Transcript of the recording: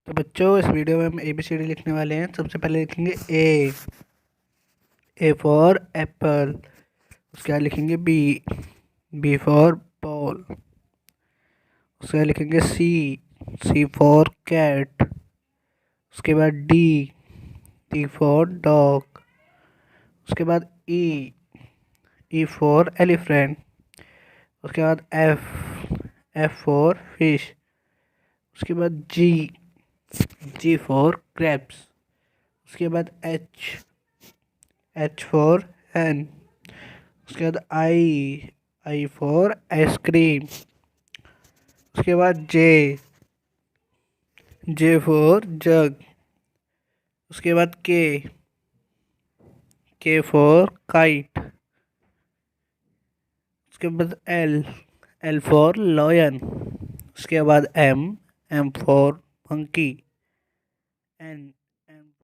तो बच्चों, इस वीडियो में हम ABCD लिखने वाले हैं। सबसे पहले लिखेंगे ए फॉर एप्पल। उसके बाद लिखेंगे बी फॉर बॉल। उसके बाद लिखेंगे सी फॉर कैट। उसके बाद डी फॉर डॉग। उसके बाद ई फॉर एलिफेंट। उसके बाद एफ फॉर फिश। उसके बाद जी फॉर क्रैब्स। उसके बाद एच फॉर हैन। उसके बाद आई फॉर आइसक्रीम। उसके बाद जे फॉर जग। उसके बाद के फॉर काइट। उसके बाद एल फॉर लॉयन। उसके बाद एम फॉर मंकी।